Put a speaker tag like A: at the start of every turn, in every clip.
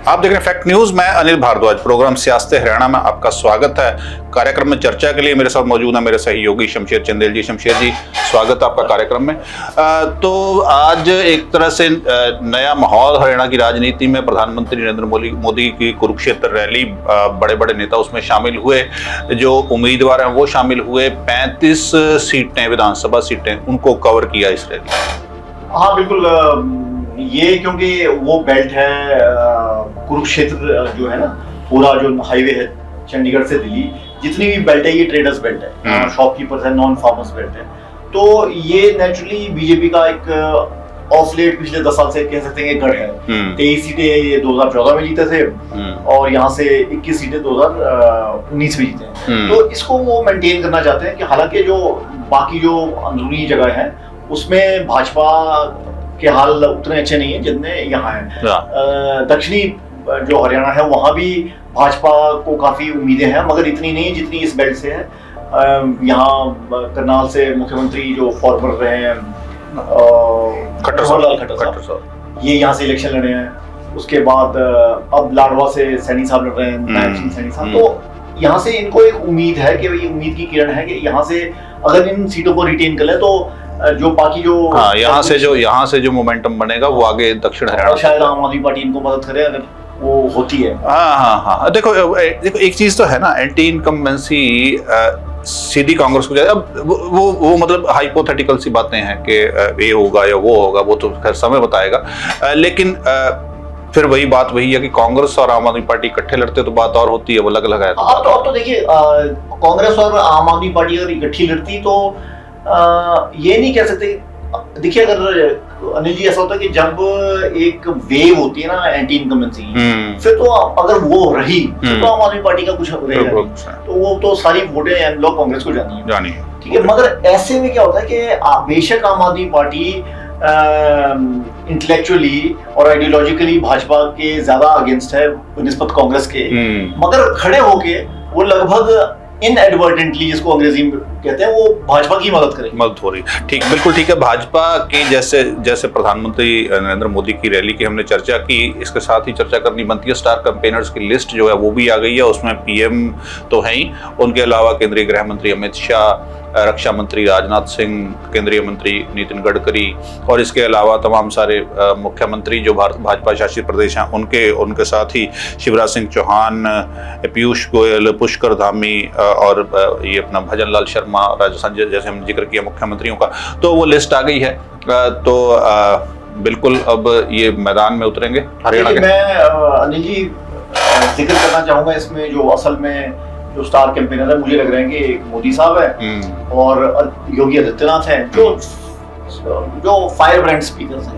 A: आप देख रहे हैं फैक्ट न्यूज। मैं अनिल भारद्वाज, प्रोग्राम सियासत हरियाणा में आपका स्वागत है। कार्यक्रम में चर्चा के लिए मेरे साथ मौजूद है मेरे सहयोगी शमशेर चंदेल जी। शमशेर जी, स्वागत है आपका कार्यक्रम में। तो आज एक तरह से नया माहौल हरियाणा की राजनीति में, प्रधानमंत्री नरेंद्र मोदी की कुरुक्षेत्र रैली, बड़े बड़े नेता उसमें शामिल हुए, जो उम्मीदवार हैं वो शामिल हुए। 35 सीटें, विधानसभा सीटें, उनको कवर किया इस रैली।
B: हाँ बिल्कुल, ये क्योंकि वो बेल्ट है कुरुक्षेत्र जो है ना, पूरा जो हाईवे है चंडीगढ़ से दिल्ली, जितनी भी बेल्ट है ये ट्रेडर्स बेल्ट है, शॉपकीपर्स है, नॉन फार्मर्स बेल्ट है। तो ये नेचुरली बीजेपी का एक ऑफ लेट पिछले 10 साल से कह सकते हैं गढ़ है। 23 सीटें ये 2014 में जीते थे और यहाँ से 21 सीटें 2019 में जीते हैं। तो इसको वो मेंटेन करना चाहते हैं कि हालांकि जो बाकी जो अंदरूनी जगह है उसमें भाजपा के हाल उतने अच्छे नहीं है जितने यहाँ है। दक्षिणी जो हरियाणा है वहां भी भाजपा को काफी उम्मीदें हैं, मगर इतनी नहीं जितनी इस बेल्ट से है। यहाँ करनाल से मुख्यमंत्री जो फॉर्मर रहे हैं खट्टर साहब, ये यहाँ से इलेक्शन लड़े हैं। उसके बाद अब लाडवा से सैनी साहब लड़ रहे हैं, नायब सिंह सैनी साहब। तो यहाँ से इनको एक उम्मीद है कि ये उम्मीद की किरण है कि यहाँ से अगर इन सीटों को रिटेन कर ले तो जो बाकी जो
A: यहाँ से जो मोमेंटम बनेगा वो आगे दक्षिण हरियाणा,
B: शायद आम आदमी पार्टी इनको मदद करे अगर वो होती है।
A: हाँ, देखो एक चीज तो है ना, एंटी इनकम्बेंसी सीधी कांग्रेस को जाए। अब वो मतलब हाइपोथेटिकल सी बातें हैं कि ये होगा या वो होगा, वो तो खैर समय बताएगा। लेकिन फिर वही बात वही है कि कांग्रेस और आम आदमी पार्टी इकट्ठे लड़ते तो बात और होती है, वो अलग अलग है।
B: अब तो देखिए, कांग्रेस और आम आदमी पार्टी अगर इकट्ठी लड़ती तो ये नहीं कह सकते। देखिए, अगर अनिल जी ऐसा होता है कि जब एक वेव होती है ना एंटी इनकम्बेंसी, फिर तो अगर वो रही तो आम आदमी पार्टी का कुछ रहेगा, तो वो तो सारी वोटें एम ब्लॉक कांग्रेस को जानी है, ठीक है। मगर ऐसे में क्या होता है कि बेशक आम आदमी पार्टी इंटेलेक्चुअली और आइडियोलॉजिकली भाजपा के ज्यादा अगेंस्ट है निस्बत कांग्रेस के, मगर खड़े होके वो लगभग इनएडवर्टेंटली, जिसको अंग्रेजी में कहते हैं, वो भाजपा की मदद हो रही।
A: ठीक, बिल्कुल ठीक है। भाजपा की जैसे प्रधानमंत्री नरेंद्र मोदी की रैली की हमने चर्चा की, इसके साथ ही चर्चा करनी बनती है स्टार कैंपेनर्स की लिस्ट जो है वो भी आ गई है। उसमें पीएम तो है ही, उनके अलावा केंद्रीय गृह मंत्री अमित शाह, रक्षा मंत्री राजनाथ सिंह, केंद्रीय मंत्री नितिन गडकरी, और इसके अलावा तमाम सारे मुख्यमंत्री जो भाजपा शासित प्रदेश हैं उनके साथ ही शिवराज सिंह चौहान, पीयूष गोयल, पुष्कर धामी और ये अपना भजन लाल शर्मा राजस्थान, जैसे हम जिक्र किया मुख्यमंत्रियों का, तो वो लिस्ट आ गई है। तो बिल्कुल अब ये मैदान में उतरेंगे हरियाणा के।
B: मैं अनिल जी जिक्र करना चाहूंगा इसमें जो असल में जो स्टार कैंपेनर है, मुझे लग रहा है कि मोदी साहब है और योगी आदित्यनाथ है, जो फायर ब्रांड स्पीकर हैं।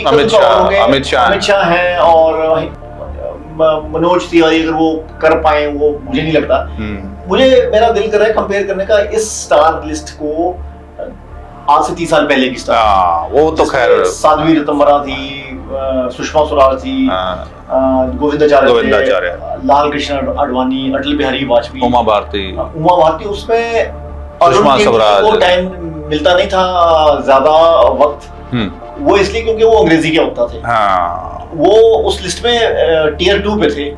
A: अमित शाह
B: है और मनोज तिवारी, अगर वो कर पाए वो मुझे नहीं लगता। मुझे मेरा दिल कर रहा है कंपेयर करने का इस स्टार लिस्ट को आज से 30 साल पहले की स्टार।
A: वो तो खैर
B: साध्वी ऋतंबरा थी, सुषमा स्वराज थी, गोविंदाचार्य, लाल कृष्ण आडवाणी, अटल बिहारी वाजपेयी,
A: उमा भारती,
B: उसमें
A: सुषमा स्वराज
B: को टाइम मिलता नहीं था ज्यादा वक्त, वो इसलिए क्योंकि वो अंग्रेजी के वक्ता थे। वो उस लिस्ट में टियर 2 पे थे।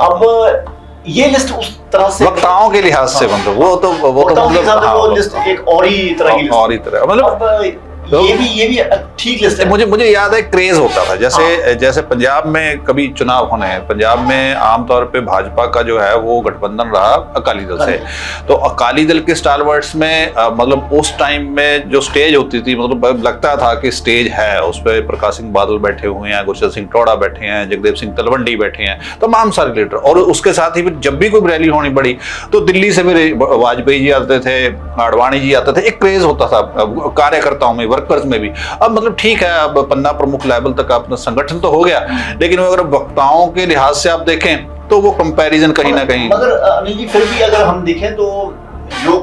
B: अब ये लिस्ट उस तरह से
A: वक्ताओं के लिहाज से मतलब
B: वो लिस्ट एक और ही तरह की मतलब ये भी ठीक लिस्ट है।
A: मुझे याद है क्रेज होता था, जैसे पंजाब में कभी चुनाव होने हैं, पंजाब में आमतौर पे भाजपा का जो है वो गठबंधन रहा अकाली दल से। तो अकाली दल के स्टालवर्ड्स में मतलब उस टाइम में जो स्टेज होती थी, मतलब लगता था कि स्टेज है, उस पर प्रकाश सिंह बादल बैठे हुए हैं, गुरशद सिंह टोडा बैठे हैं, जगदेव सिंह तलवंडी बैठे हैं, तमाम सारे लीडर। और उसके साथ ही फिर जब भी कोई रैली होनी पड़ी तो दिल्ली से भी वाजपेयी जी आते थे, आडवाणी जी आते थे, एक क्रेज होता था कार्यकर्ताओं में, वर्कर्स में भी। अब मतलब ठीक है, अब पन्ना प्रमुख लेवल तक अपना संगठन तो हो गया, लेकिन अगर वक्ताओं के लिहाज से आप देखें तो वो कंपैरिजन कहीं ना कहीं।
B: मगर अनिल जी फिर भी अगर हम देखें तो जो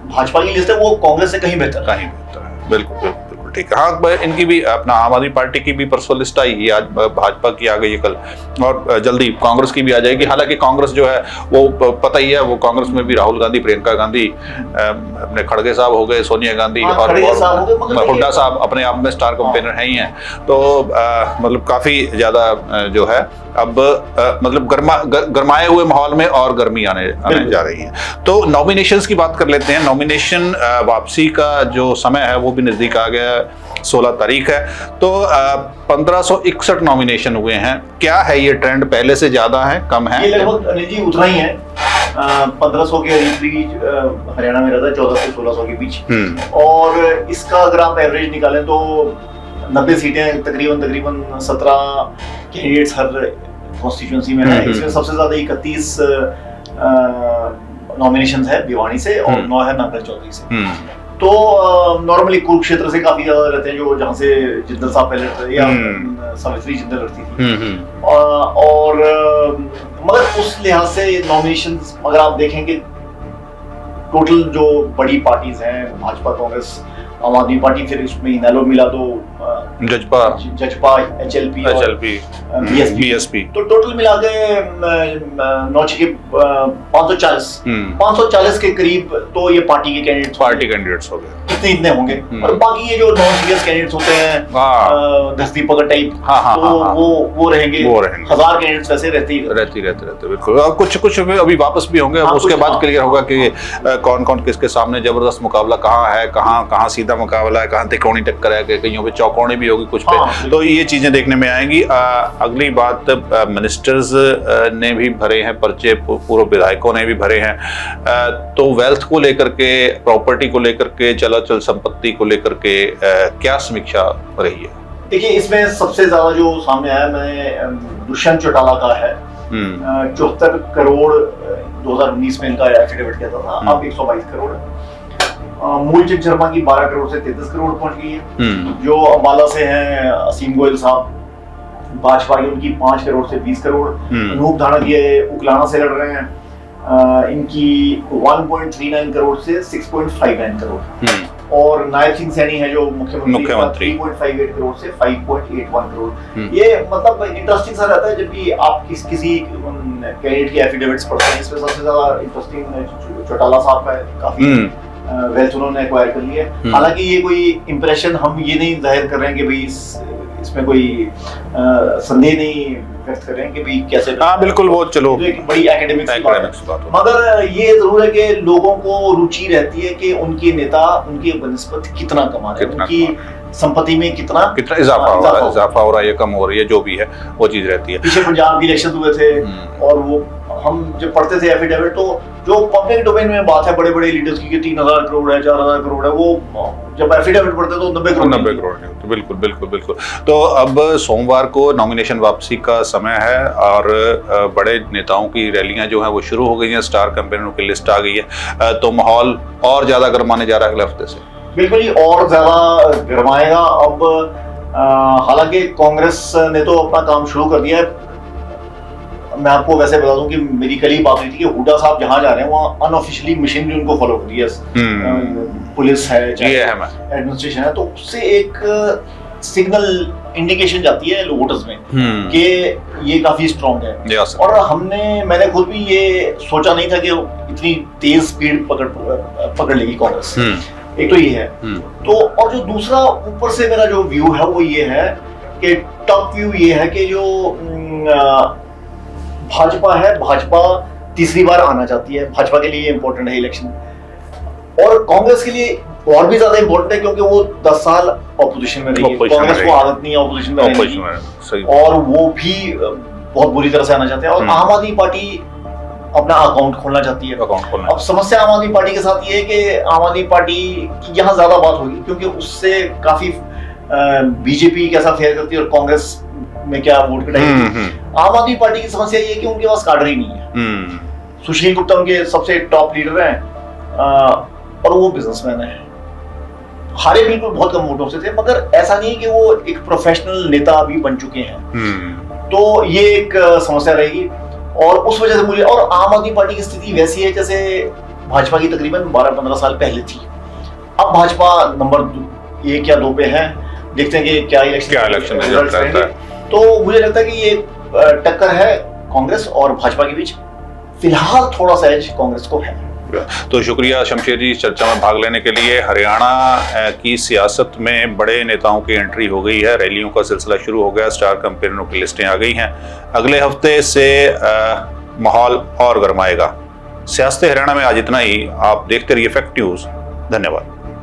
B: भाजपा की लिस्ट है वो कांग्रेस से कहीं बेहतर
A: है। बिल्कुल ठीक है। हाँ, इनकी भी अपना आम आदमी पार्टी की भी परसों लिस्ट आई है, आज भाजपा की आ गई है कल, और जल्दी कांग्रेस की भी आ जाएगी। हालांकि कांग्रेस जो है वो पता ही है, वो कांग्रेस में भी राहुल गांधी, प्रियंका गांधी, अपने खड़गे साहब हो गए, सोनिया गांधी और हुड्डा साहब अपने आप में स्टार कैंपेनर हैं ही हैं। तो मतलब काफी ज्यादा जो है अब मतलब गरमाए हुए माहौल में और गर्मी आने जा रही है। तो नॉमिनेशंस की बात कर लेते हैं। नॉमिनेशन वापसी का जो समय है वो भी नजदीक आ गया है, 16 तारीख है। तो 1561 नॉमिनेशन हुए हैं। क्या है ये ट्रेंड, पहले से ज्यादा है, कम है?
B: ये लगभग अनिल जी उतना ही है, 1500 के करीब हरियाणा में रहता है, 1400 से 1600 के बीच। और इसका अगर आप एवरेज निकालें तो 90 सीटें तकरीबन 17 कैंडिडेट्स हर कॉन्स्टिट्यूंसी में है। इसमें सबसे ज्यादा 31 नॉमिनेशंस है भिवानी से और 9 है नागल चौधरी से। तो नॉर्मली कुरुक्षेत्र से काफी ज्यादा रहते हैं, जो जहाँ से जिंदल साहब पहले रहते या सावित्री जिंदल रहती थी। और मगर उस लिहाज से नॉमिनेशंस अगर आप देखेंगे, टोटल जो बड़ी पार्टीज हैं, भाजपा, कांग्रेस, आम आदमी पार्टी, फिर इसमें इनेलो मिला तो जजपा, एचएलपी, बीएसपी, तो टोटल मिला के 540 के करीब तो ये पार्टी के कैंडिडेट्स हो गए, इतने होंगे। और बाकी ये जो नॉन सीरियस कैंडिडेट्स होते हैं, दसदीप पकड़ टाइप, तो वो रहेंगे 1000 कैंडिडेट्स वैसे रहते
A: बिल्कुल। और कुछ अभी वापस भी होंगे, उसके बाद क्लियर होगा कि कौन कौन किसके सामने जबरदस्त मुकाबला कहाँ है, कहाँ सीधा मुकाबला है, कहाँ त्रिकोणी टक्कर है, कहीं पे चौकोनी भी होगी कुछ पे। तो ये चीजें देखने में आएंगी। अगली बात, मिनिस्टर्स ने भी भरे हैं पर्चे, पूर्व विधायकों ने भी भरे हैं। तो वेल्थ को लेकर के, प्रॉपर्टी को लेकर के, चलाचल संपत्ति को लेकर के क्या समीक्षा रही है?
B: देखिए, इसमें सबसे ज्यादा जो सामने आया, मैं दुष्यंत चौटाला का है। 74 करोड़ 2019 में इनका एफिडेविट कहता था, अब 122 करोड़। मूलचंद शर्मा की 12 करोड़ से 33 करोड़ पहुंच गई है। जो अम्बाला से हैं असीम गोयल साहब, भाजपा की, उनकी 5 करोड़ से 20 करोड़। अनूप धानक ये उकलाना से लड़ रहे हैं, इनकी 1.39 करोड़ से 6.59 करोड़। और नायब सिंह सैनी है जो मुख्यमंत्री, 3.58 करोड़ से 5.81 करोड़। ये मतलब इंटरेस्टिंग सा रहता है जब भी आप किसी कैंडिडेट के एफिडेविट्स पढ़ते हैं। इसमें सबसे ज्यादा इंटरेस्टिंग चौटाला साहब का है, काफी वेल्थ उन्होंने एक्वायर कर ली है। हालांकि ये कोई इंप्रेशन हम ये नहीं जाहिर कर रहे हैं कि भाई इसमें कोई संदेह नहीं व्यक्त कर रहे हैं कि भाई कैसे।
A: हाँ बिल्कुल, वो चलो
B: तो एक बड़ी एकेडमिक बात। मगर ये जरूर है कि लोगों को रुचि रहती है कि उनके नेता उनकी बनस्पत कितना कमा रहे हैं, उनकी संपत्ति में कितना
A: इजाफा हो रहा है या कम हो रही है, जो भी है वो चीज रहती है।
B: पीछे पंजाब के इलेक्शन हुए थे और वो हम जब पढ़ते थे एफिडेविट, तो जो पब्लिक डोमेन में बात है बड़े बड़े लीडर्स की 3000 करोड़ है, 4000 करोड़ है, वो जब एफिडेविट पढ़ते तो 90 करोड़
A: नहीं होते। बिल्कुल। तो अब सोमवार को नॉमिनेशन वापसी का समय है और बड़े नेताओं की रैलियां जो हैं वो शुरू हो गई हैं, स्टार कैंपेनरों की लिस्ट आ गई है। तो माहौल और ज्यादा गर्माने जा रहा है अगले हफ्ते से।
B: बिल्कुल ही और ज्यादा गर्माएगा। अब हालांकि कांग्रेस ने तो अपना काम शुरू कर दिया है। मैं आपको वैसे बता दूं कि मेरी कल ही बात हुई थी कि हुड्डा साहब जहां जा रहे हैं वहां अनऑफिशियली मशीनरी उनको फॉलो कर रही है, पुलिस है, एडमिनिस्ट्रेशन है, तो उससे एक सिग्नल इंडिकेशन जाती है वोटर्स में कि ये काफी स्ट्रांग है। और मैंने खुद भी ये सोचा नहीं था कि इतनी तेज स्पीड पकड़ लेगी कांग्रेस। एक तो ये है। तो और जो दूसरा ऊपर से मेरा जो व्यू है वो ये है कि टॉप व्यू ये है कि जो भाजपा है, भाजपा तीसरी बार आना चाहती है। भाजपा के लिए इंपॉर्टेंट है इलेक्शन, और कांग्रेस के लिए और भी ज्यादा इंपॉर्टेंट है क्योंकि वो 10 साल ऑपोजिशन में रही है। कांग्रेस को आदत नहीं है ऑपोजिशन में रहने की, और वो भी बहुत बुरी तरह से आना चाहते हैं। और आम आदमी पार्टी अपना अकाउंट खोलना चाहती है। अब समस्या आम आदमी पार्टी के साथ ये है कि आम आदमी पार्टी की यहाँ ज्यादा बात होगी क्योंकि उससे काफी बीजेपी कैसा फेयर करती है और कांग्रेस में क्या वोट कटाएगी। आम आदमी पार्टी की समस्या ये है कि उनके पास काडर ही नहीं है। सुशील गुप्ता उनके सबसे टॉप लीडर हैं और वो बिजनेसमैन है। हारे बिल्कुल बहुत कम वोटों से थे, मगर ऐसा नहीं कि वो एक प्रोफेशनल नेता भी बन चुके हैं। तो ये एक समस्या रहेगी और उस वजह से मुझे, और आम आदमी पार्टी की स्थिति वैसी है जैसे भाजपा की तकरीबन 12-15 साल पहले थी। अब भाजपा नंबर 1 या 2 पे हैं। देखते हैं कि क्या इलेक्शन
A: रिजल्ट रहता है।
B: तो मुझे लगता है कि ये टक्कर है कांग्रेस और भाजपा के बीच। फिलहाल थोड़ा सा एज कांग्रेस को है।
A: तो शुक्रिया शमशेर जी चर्चा में भाग लेने के लिए। हरियाणा की सियासत में बड़े नेताओं की एंट्री हो गई है, रैलियों का सिलसिला शुरू हो गया, स्टार कैंपेनरों की लिस्टें आ गई हैं। अगले हफ्ते से माहौल और गर्माएगा। सियासत हरियाणा में आज इतना ही। आप देखते रहिए फैक्ट न्यूज़। धन्यवाद।